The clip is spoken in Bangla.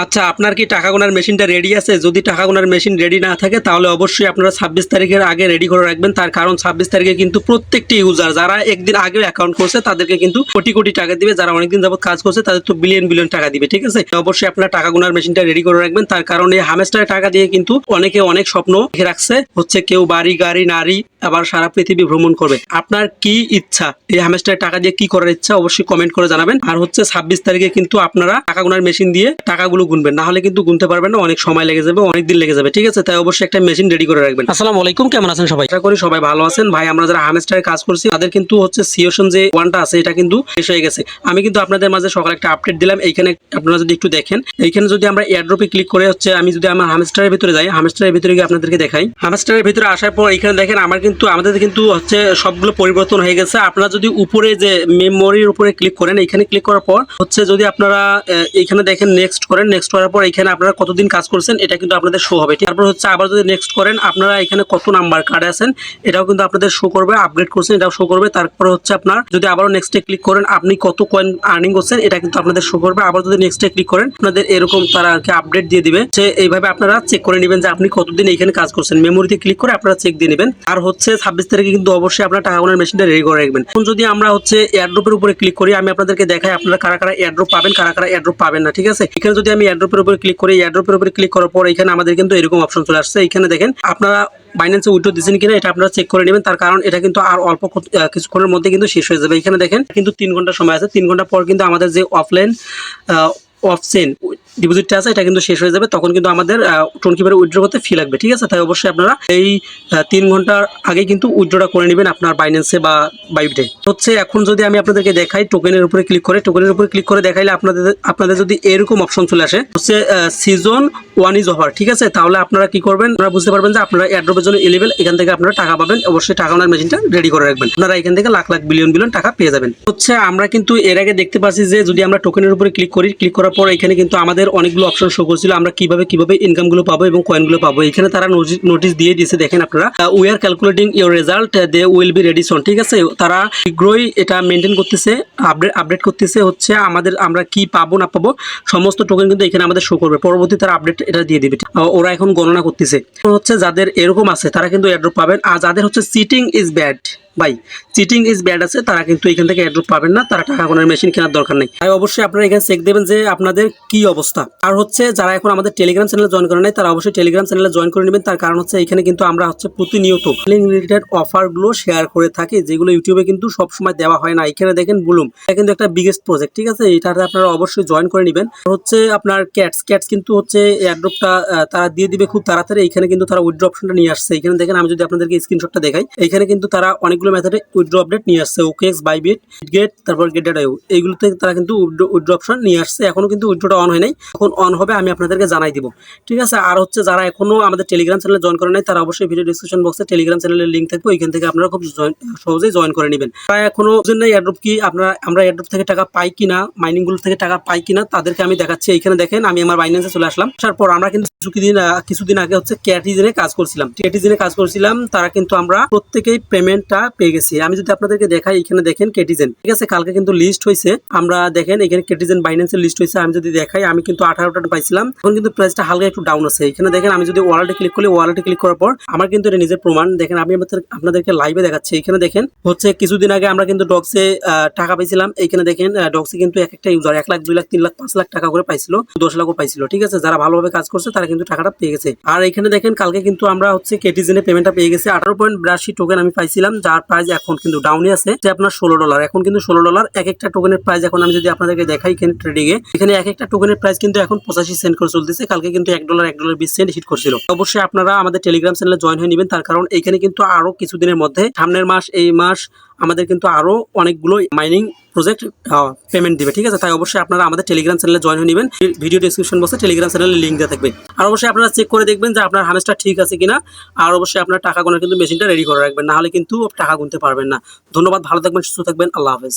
আচ্ছা, আপনার কি টাকা গোনার মেশিনটা রেডি আছে? যদি টাকা গোনার মেশিন রেডি না থাকে তাহলে অবশ্যই আপনারা 26 তারিখের আগে রেডি করে রাখবেন। তার কারণ 26 তারিখে কিন্তু প্রত্যেকটি ইউজার যারা একদিন আগেও অ্যাকাউন্ট করছে তাদেরকে কিন্তু কোটি কোটি টাকা দিবে, যারা অনেকদিন যাবত কাজ করছে তাদের তো বিলিয়ন বিলিয়ন টাকা দিবে। ঠিক আছে, অবশ্যই আপনারা টাকা গোনার মেশিনটা রেডি করে রাখবেন। তার কারণ এই হামেস্টারের টাকা দিয়ে কিন্তু অনেকে অনেক স্বপ্ন দেখে রাখছে, হচ্ছে কেউ বাড়ি গাড়ি নারী, আবার সারা পৃথিবী ভ্রমণ করবে। আপনার কি ইচ্ছা, এই হামেস্টারের টাকা দিয়ে কি করার ইচ্ছা অবশ্যই কমেন্ট করে জানাবেন। আর হচ্ছে 26 তারিখে কিন্তু আপনারা টাকা গোনার মেশিন দিয়ে টাকাগুলো গুনবেন, না হলে কিন্তু গুনতে পারবেন না, অনেক সময় লেগে যাবে, অনেক দিন লেগে যাবে। ঠিক আছে, তাই অবশ্যই একটা মেশিন রেডি করে রাখবেন। আসসালামু আলাইকুম, কেমন আছেন সবাই? আশা করি সবাই ভালো আছেন। ভাই, আমরা যারা হামেস্টারে কাজ করছি তাদের কিন্তু হচ্ছে সিওশন যে ওয়ানটা আছে এটা কিন্তু শেষ হয়ে গেছে। আমি কিন্তু আপনাদের মাঝে সকালে একটা আপডেট দিলাম। এইখানে আপনারা যদি একটু দেখেন, এইখানে যদি আমরা এয়ারড্রপে ক্লিক করে হচ্ছে আমি যদি আমার হামেস্টারের ভিতরে যাই, হামেস্টারের ভিতরে গিয়ে আপনাদেরকে দেখাই। হামেস্টারের ভিতরে আসার পর এখানে দেখেন আমাদের কিন্তু হচ্ছে সবগুলো পরিবর্তন হয়ে গেছে। আপনারা যদি উপরে যে মেমোরির উপরে ক্লিক করেন, এইখানে ক্লিক করার পর হচ্ছে যদি আপনারা এইখানে দেখেন নেক্সট করেন, নেক্সট করার পর এখানে আপনারা কতদিন কাজ করছেন এটা কিন্তু আপনাদের শো হবে। তারপর হচ্ছে আবার যদি নেক্সট করেন, আপনারা এখানে কত নাম্বার কার্ডে আছেন এটাও কিন্তু আপনাদের শো করবে, আপগ্রেড করছেন এটাও শো করবে। তারপর হচ্ছে আপনার যদি আবারও নেক্সটে ক্লিক করেন, আপনি কত কয়েন আর্নিং করছেন এটা কিন্তু আপনাদের শো করবে। আবার যদি নেক্সটে ক্লিক করেন, আপনাদের এরকম তারা আর কি আপডেট দিয়ে দিবে, যে এইভাবে আপনারা চেক করে নেবেন যে আপনি কতদিন এখানে কাজ করছেন। মেমোরিতে ক্লিক করে আপনারা চেক দিয়ে নেবেন। আর হচ্ছে 26 তারিখে কিন্তু অবশ্যই আপনারা টাকা গোনার মেশিনটা রেডি করে রাখবেন। এখন যদি আমরা হচ্ছে এয়ারড্রপের উপরে ক্লিক করি, আমি আপনাদেরকে দেখাই আপনারা কারা কারা এয়ারড্রপ পাবেন, কারা কারা এয়ারড্রপ পাবেন না। ঠিক আছে, এখানে যদি আমি এয়ারড্রপের উপরে ক্লিক করি, এয়ারড্রপের উপরে ক্লিক করার পর এখানে আমাদের কিন্তু এরকম অপশন চলে আসছে। এখানে দেখেন আপনারা বাইন্যান্সে উইথড্র দিচ্ছেন কিনা এটা আপনারা চেক করে নেবেন। তার কারণ এটা কিন্তু আর অল্প কিছুক্ষণের মধ্যে কিন্তু শেষ হয়ে যাবে। এখানে দেখেন কিন্তু 3 ঘন্টা সময় আছে। 3 ঘন্টা পর কিন্তু আমাদের যে অফলাইন অফচেন ডিপোজিটটা আছে এটা কিন্তু শেষ হয়ে যাবে। তখন কিন্তু আমাদের টোনকিপারে উইথড্র করতে ফি লাগবে। ঠিক আছে, তাই অবশ্যই আপনারা এই 3 ঘন্টার আগে কিন্তু উইথড্রটা করে নেবেন আপনার বাইন্যান্সে বা বাইবিটে। হচ্ছে এখন যদি আমি আপনাদেরকে দেখাই টোকেনের উপরে ক্লিক করে, টোকেনের উপরে ক্লিক করে দেখাইলে আপনাদের যদি এরকম অপশন চলে আসে হচ্ছে সিজন 1 ইজ অফার। ঠিক আছে, তাহলে আপনারা কি করবেন, আপনারা বুঝতে পারবেন যে আপনারা এয়ারড্রপের জন্য এলিজিবল, এখান থেকে আপনারা টাকা পাবেন। অবশ্যই টাকা গোনার মেশিনটা রেডি করে রাখবেন, আপনারা এখান থেকে লাখ লাখ বিলিয়ন বিলিয়ন টাকা পেয়ে যাবেন। হচ্ছে আমরা কিন্তু এর আগে দেখতে পাচ্ছি যে যদি আমরা টোকেনের উপরে ক্লিক করি, ক্লিক করার পর এখানে কিন্তু আমাদের অনেকগুলো অপশন শো করছিল আমরা কিভাবে ইনকামগুলো পাবো এবং কয়েনগুলো পাবো। এখানে তারা নোটিশ দিয়ে দিয়েছে, দেখেন আপনারা, we are calculating your result, they will be ready soon. ঠিক আছে, তারা শীঘ্রই এটা মেনটেন করতেছে, আপডেট করতেছে হচ্ছে আমরা কি পাবো না পাবো সমস্ত টোকেন কিন্তু এখানে আমাদের শো করবে। পরবর্তী তারা আপডেট এটা দিয়ে দিবে। ওরা এখন গণনা করতেছে। হচ্ছে যাদের এরকম আছে তারা কিন্তু এয়ারড্রপ পাবেন, আর যাদের হচ্ছে চিটিং ইজ ব্যাড, ভাই চিটিং ইজ ব্যাড আছে তারা কিন্তু এখান থেকে এয়ারড্রপ পাবেন না, তারা টাকা গোনার মেশিন কেনার দরকার নেই। তাই অবশ্যই আপনারা এখানে চেক দেবেন যে আপনাদের কি অবস্থা। আর হচ্ছে যারা এখন আমাদের টেলিগ্রাম চ্যানেলে জয়েন করে নাই তারা অবশ্যই টেলিগ্রাম চ্যানেলে জয়েন করে নেবেন। তার কারণ হচ্ছে এখানে কিন্তু আমরা হচ্ছে প্রতিনিয়ত রিলেটেড অফারগুলো শেয়ার করে থাকি, যেগুলো ইউটিউবে কিন্তু সবসময় দেওয়া হয় না। এখানে দেখেন বুলুম, এটা কিন্তু একটা বিগেস্ট প্রজেক্ট। ঠিক আছে, এটাতে আপনারা অবশ্যই জয়েন করে নেবেন। হচ্ছে আপনার ক্যাটস কিন্তু হচ্ছে এয়ারড্রপটা তারা দিয়ে দিবে খুব তাড়াতাড়ি। এখানে কিন্তু তারা উইথড্র অপশনটা নিয়ে আসছে। এখানে দেখেন আমি যদি আপনাদেরকে স্ক্রিনশটটা দেখাই, এখানে কিন্তু তারা অনেকগুলো মেথডে উইথড্র আপডেট নিয়ে আসছে, ওকেএক্স, বাইবিট, গেট, তারপর গেট.io, এইগুলোতে তারা কিন্তু উইথড্র অপশন নিয়ে আসছে। এখনো কিন্তু উইথড্রটা অন হয় নাই, এখন অন হবে আমি আপনাদেরকে জানাই দিব। ঠিক আছে, আর হচ্ছে যারা এখনো আমাদের টেলিগ্রাম চ্যানেলে জয়েন করে নাই তারা অবশ্যই ভিডিও ডিসক্রিপশন বক্সে টেলিগ্রাম চ্যানেলের লিঙ্ক থাকবে, ওইখান থেকে আপনারা খুব সহজেই জয়েন করে নেবেন। তারা এখনো বুঝেন না এয়ারড্রপ কি, আমরা এয়ারড্রপ থেকে টাকা পাই কিনা, মাইনিংগুলো থেকে টাকা পাই কিনা, তাদেরকে আমি দেখাচ্ছি। এইখানে দেখেন আমি আমার বাইন্যান্সে চলে আসলাম। আসার পর আমরা কিন্তু কিছুদিন আগে হচ্ছে ক্যাটিজেনে কাজ করছিলাম, তারা কিন্তু আমরা প্রত্যেকেই পেমেন্টটা পেয়ে গেছি। আমি যদি আপনাদেরকে দেখাই, এখানে দেখেন কেটিজেন, ঠিক আছে, কালকে কিন্তু লিস্ট হয়েছে। আমরা দেখেন এখানে কেটিজেন বাইন্যান্সের লিস্ট হয়েছে। আমি যদি দেখাই, আমি কিন্তু 18টা পাইছিলাম, এখন কিন্তু প্রাইসটা হালকা একটু ডাউন আছে। এখানে দেখেন আমি যদি ওয়ালেটে ক্লিক করি, ওয়ালেটে ক্লিক করার পর আমার কিন্তু এটা নিজের প্রমাণ দেখেন, আমি আপনাদেরকে লাইভে দেখাচ্ছি। এখানে দেখেন হচ্ছে কিছুদিন আগে আমরা কিন্তু ডক্সে টাকা পাইছিলাম। এখানে দেখেন ডক্সে কিন্তু এক একটা ইউজার 1 লাখ, 2 লাখ, 3 লাখ, 5 লাখ টাকা করে পাইছিল, 10 লাখও পাইছিল। ঠিক আছে, যারা ভালোভাবে কাজ করছে তারা কিন্তু টাকাটা পেয়ে গেছে। আর এখানে দেখেন কালকে কিন্তু আমরা হচ্ছে কেটিজেনে পেমেন্টটা পেয়ে গেছি। 18.82 টোকেন আমি পাইছিলাম, যার প্রাইস এখন কিন্তু ডাউনে আছে যে আপনার $16। এখন কিন্তু $16 এক একটা টোকেনের প্রাইস। এখন আমি যদি আপনাদেরকে দেখাই এখানে ট্রেডিংয়ে, এখানে এক একটা টোকেনের প্রাইস কিন্তু এখন 85 সেন্ট করে চলতেছে। কালকে কিন্তু $1.20 হিট করছিল। অবশ্যই আপনারা আমাদের টেলিগ্রাম চ্যানেলে জয়েন হয়ে নেবেন, তার কারণ এখানে কিন্তু আরো কিছুদিনের মধ্যে, সামনের মাস, এই মাস আমাদের কিন্তু আরো অনেকগুলো মাইনিং প্রজেক্ট পেমেন্ট দিবে। ঠিক আছে, তাই অবশ্যই আপনারা আমাদের টেলিগ্রাম চ্যানেলে জয়েন হয়ে নেবেন। ভিডিও ডিসক্রিপশন বক্সে টেলিগ্রাম চ্যানেলের লিঙ্ক দেওয়া থাকবে। আর অবশ্যই আপনারা চেক করে দেখবেন যে আপনার হামেসটা ঠিক আছে কিনা। আর অবশ্যই আপনার টাকা গোনার কিন্তু মেশিনটা রেডি করে রাখবেন, না হলে কিন্তু টাকা গুনতে পারবেন না। ধন্যবাদ, ভালো থাকবেন, সুস্থ থাকবেন, আল্লাহ হাফেজ।